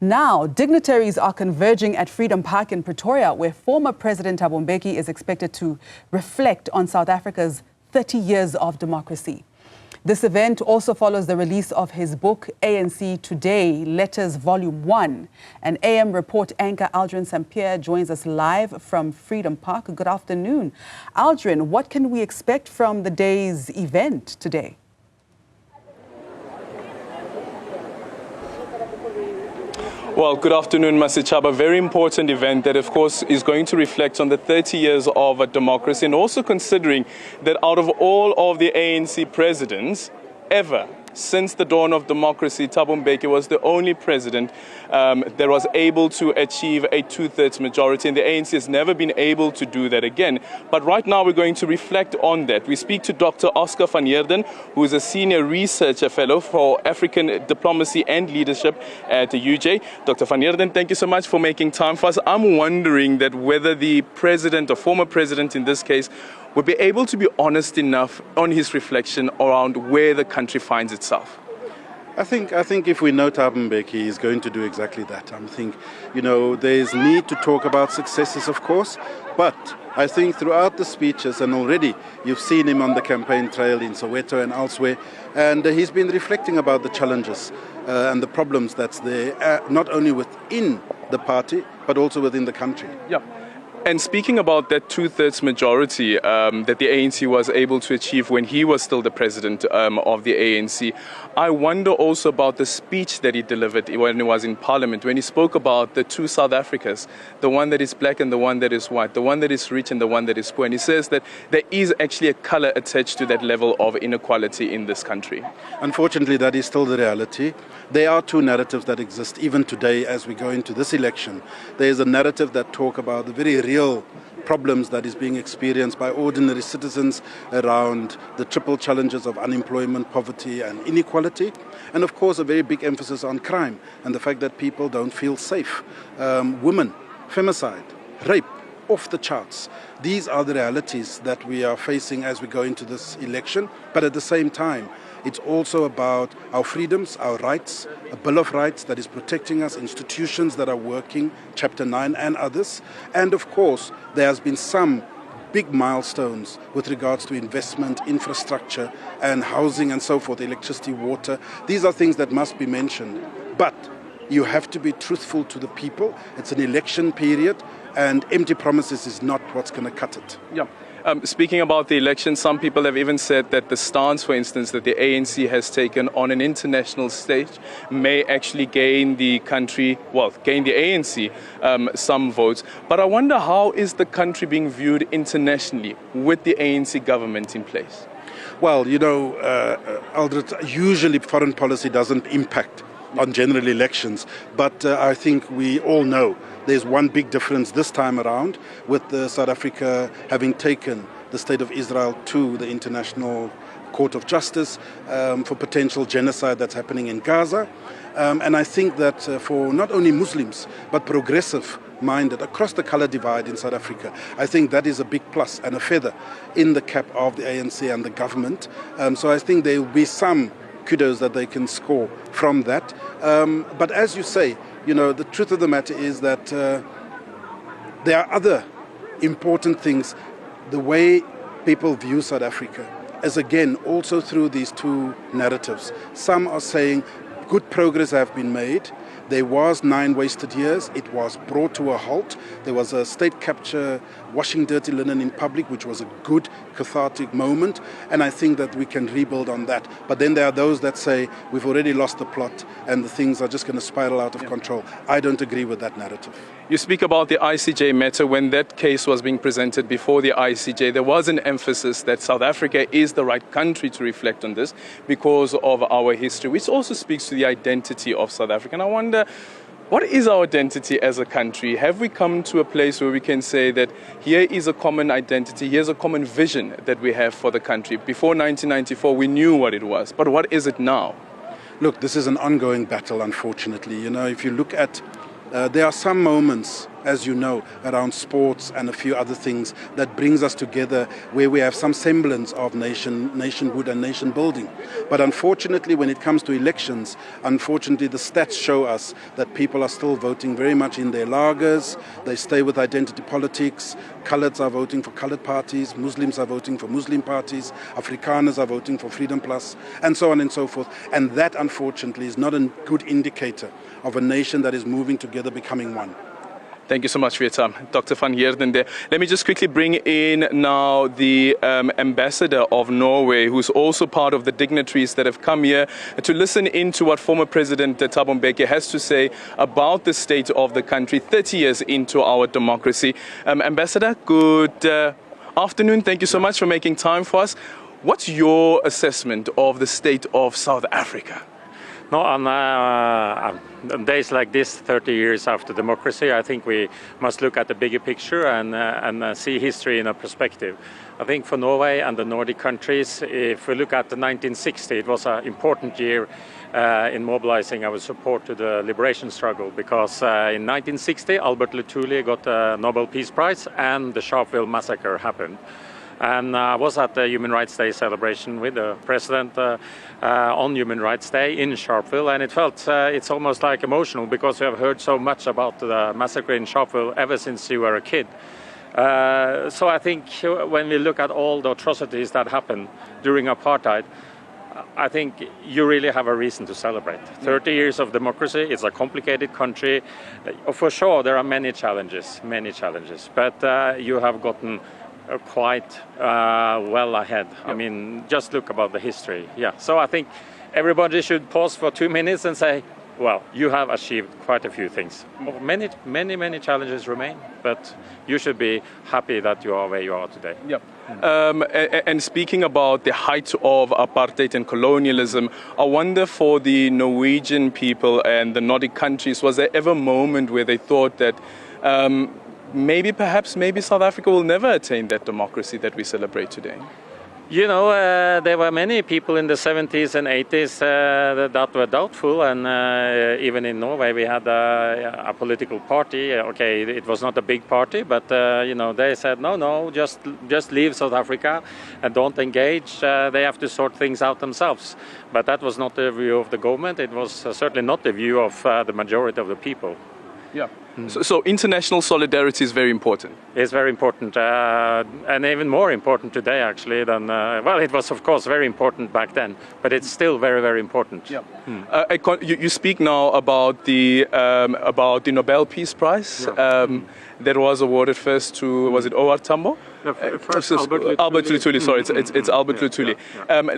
Now, dignitaries are converging at Freedom Park in Pretoria, where former President Thabo Mbeki is expected to reflect on South Africa's 30 years of democracy. This event also follows the release of his book, ANC Today Letters Volume 1. And AM Report anchor Aldrin Sampear joins us live from Freedom Park. Good afternoon. Aldrin, what can we expect from the day's event today? Well, good afternoon, Masichaba. Very important event that, of course, is going to reflect on the 30 years of democracy, and also considering that out of all of the ANC presidents ever, since the dawn of democracy, Thabo Mbeki was the only president that was able to achieve a two-thirds majority, and the ANC has never been able to do that again. But right now we're going to reflect on that. We speak to Dr. Oscar van Heerden, who is a senior researcher fellow for African diplomacy and leadership at the UJ. Dr. van Heerden, thank you so much for making time for us. I'm wondering that whether the president, or former president in this case, would be able to be honest enough on his reflection around where the country finds itself. I think if we know Thabo Mbeki, he's going to do exactly that. I think, there's need to talk about successes, of course, but I think throughout the speeches, and already you've seen him on the campaign trail in Soweto and elsewhere, and he's been reflecting about the challenges and the problems that's there, not only within the party, but also within the country. Yeah. And speaking about that two-thirds majority that the ANC was able to achieve when he was still the president of the ANC, I wonder also about the speech that he delivered when he was in Parliament, when he spoke about the two South Africas, the one that is black and the one that is white, the one that is rich and the one that is poor. And he says that there is actually a color attached to that level of inequality in this country. Unfortunately, that is still the reality. There are two narratives that exist even today as we go into this election. There is a narrative that talk about the very real problems that is being experienced by ordinary citizens around the triple challenges of unemployment, poverty and inequality. And of course a very big emphasis on crime and the fact that people don't feel safe. Women, femicide, rape, off the charts. These are the realities that we are facing as we go into this election. But at the same time, it's also about our freedoms, our rights, a Bill of Rights that is protecting us, institutions that are working, Chapter 9 and others. And of course, there has been some big milestones with regards to investment, infrastructure and housing and so forth, electricity, water. These are things that must be mentioned. But you have to be truthful to the people. It's an election period and empty promises is not what's going to cut it. Yeah. Speaking about the election, some people have even said that the stance, for instance, that the ANC has taken on an international stage may actually gain the country, gain the ANC some votes. But I wonder, how is the country being viewed internationally with the ANC government in place? Well, Aldrin, usually foreign policy doesn't impact on general elections, but I think we all know there's one big difference this time around with South Africa having taken the State of Israel to the International Court of Justice for potential genocide that's happening in Gaza. And I think that for not only Muslims, but progressive-minded across the color divide in South Africa, I think that is a big plus and a feather in the cap of the ANC and the government. So I think there will be some kudos that they can score from that. But as you say, the truth of the matter is that there are other important things. The way people view South Africa is again also through these two narratives. Some are saying good progress have been made. There was 9 wasted years. It was brought to a halt. There was a state capture, washing dirty linen in public, which was a good cathartic moment. And I think that we can rebuild on that. But then there are those that say we've already lost the plot and the things are just going to spiral out of control. I don't agree with that narrative. You speak about the ICJ matter. When that case was being presented before the ICJ, there was an emphasis that South Africa is the right country to reflect on this because of our history, which also speaks to the identity of South Africa. And I wonder, what is our identity as a country? Have we come to a place where we can say that here is a common identity, here's a common vision that we have for the country? Before 1994, we knew what it was, but what is it now? Look, this is an ongoing battle, unfortunately. If you look at, there are some moments as you know, around sports and a few other things that brings us together where we have some semblance of nationhood and nation building. But unfortunately, when it comes to elections, unfortunately, the stats show us that people are still voting very much in their lagers. They stay with identity politics. Coloureds are voting for coloured parties. Muslims are voting for Muslim parties. Afrikaners are voting for Freedom Plus, and so on and so forth. And that, unfortunately, is not a good indicator of a nation that is moving together, becoming one. Thank you so much for your time, Dr. van Heerden there. Let me just quickly bring in now the ambassador of Norway, who's also part of the dignitaries that have come here to listen into what former President Thabo Mbeki has to say about the state of the country 30 years into our democracy. Ambassador, good afternoon. Thank you so much for making time for us. What's your assessment of the state of South Africa? No, on days like this, 30 years after democracy, I think we must look at the bigger picture and see history in a perspective. I think for Norway and the Nordic countries, if we look at the 1960, it was an important year in mobilizing our support to the liberation struggle, because in 1960, Albert Luthuli got the Nobel Peace Prize and the Sharpeville massacre happened. And I was at the Human Rights Day celebration with the President on Human Rights Day in Sharpeville, and it felt it's almost like emotional, because we have heard so much about the massacre in Sharpeville ever since you were a kid. So I think when we look at all the atrocities that happened during apartheid, I think you really have a reason to celebrate. 30 years of democracy, it's a complicated country. For sure, there are many challenges, but you have gotten quite well ahead. I mean, just look about the history. Yeah. So I think everybody should pause for 2 minutes and say, well, you have achieved quite a few things. Many challenges remain, but you should be happy that you are where you are today. Yep. And speaking about the height of apartheid and colonialism, I wonder for the Norwegian people and the Nordic countries, was there ever a moment where they thought that maybe South Africa will never attain that democracy that we celebrate today? You know, there were many people in the 70s and 80s that were doubtful, and even in Norway we had a political party. Okay, it was not a big party, but you know, they said no, just leave South Africa and don't engage. They have to sort things out themselves. But that was not the view of the government. It was certainly not the view of the majority of the people. Yeah. So international solidarity is very important. It's very important, and even more important today, actually, than well, it was of course very important back then, but it's still very important. Yeah. You speak now about the Nobel Peace Prize that was awarded first to, was it O.R. Tambo? First Albert Luthuli. Sorry, it's Albert Luthuli.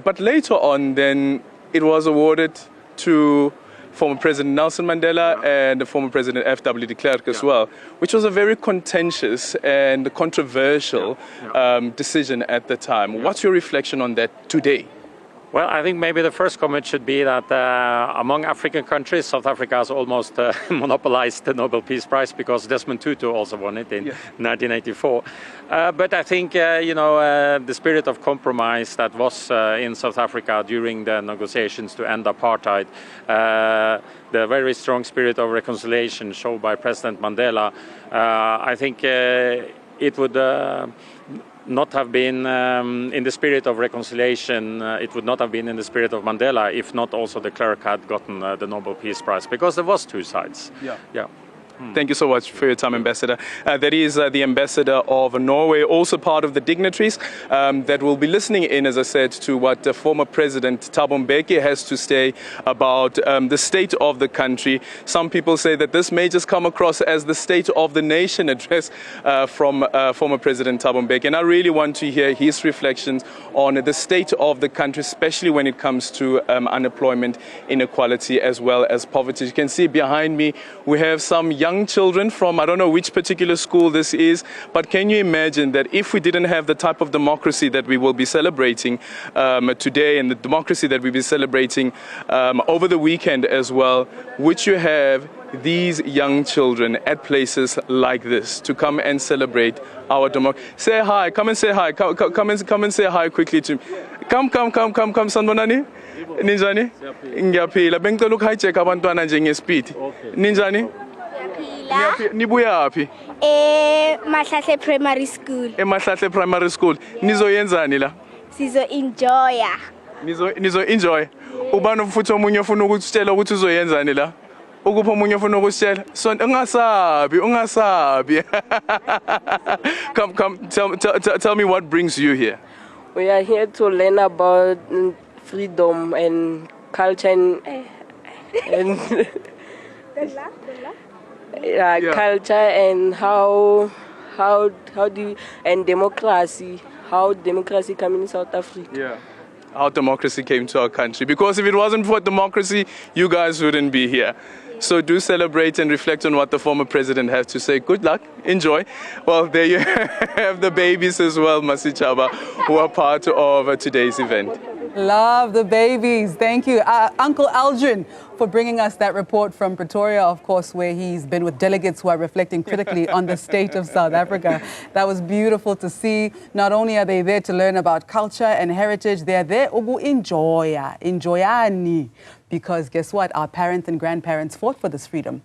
But later on, then it was awarded to former President Nelson Mandela and the former President F.W. de Klerk as well, which was a very contentious and controversial decision at the time. What's your reflection on that today? Well, I think maybe the first comment should be that among African countries, South Africa has almost monopolized the Nobel Peace Prize, because Desmond Tutu also won it in 1984. But I think, you know, the spirit of compromise that was in South Africa during the negotiations to end apartheid, the very strong spirit of reconciliation shown by President Mandela, I think it would not have been in the spirit of reconciliation. It would not have been in the spirit of Mandela if not also de Klerk had gotten the Nobel Peace Prize, because there was two sides. Yeah. Thank you so much for your time, Ambassador. That is the Ambassador of Norway, also part of the dignitaries that will be listening in, as I said, to what former President Thabo Mbeki has to say about the state of the country. Some people say that this may just come across as the State of the Nation address from former President Thabo Mbeki. And I really want to hear his reflections on the state of the country, especially when it comes to unemployment, inequality, as well as poverty. You can see behind me, we have some young children from, I don't know which particular school this is, but can you imagine that if we didn't have the type of democracy that we will be celebrating today, and the democracy that we'll be celebrating over the weekend as well, would you have these young children at places like this to come and celebrate our democracy? Say hi, come and say hi, come and say hi quickly to me. Come, sanibonani? Ninjani? Ngiyaphila. Bengicela ukuhijack abantwana nje ngespeed. Ninjani? Nibuya aphi? Mahlahle Primary School. Emahlahle Primary School. Nizoyenzani la? Sizo-enjoya. Nizo-enjoy. Ubani futhi omunye ufuna ukutshela ukuthi uzoyenzani la? Ukuphi omunye ufuna ukutshela? So ungasabi. Come, tell me what brings you here. We are here to learn about freedom and culture and culture and how democracy, how democracy came in South Africa. Yeah. How democracy came to our country. Because if it wasn't for democracy, you guys wouldn't be here. So do celebrate and reflect on what the former president has to say. Good luck. Enjoy. Well, there you have the babies as well, Masichaba, who are part of today's event. Love the babies. Thank you. Uncle Aldrin, for bringing us that report from Pretoria, of course, where he's been with delegates who are reflecting critically on the state of South Africa. That was beautiful to see. Not only are they there to learn about culture and heritage, they're there to enjoyani. Because guess what? Our parents and grandparents fought for this freedom.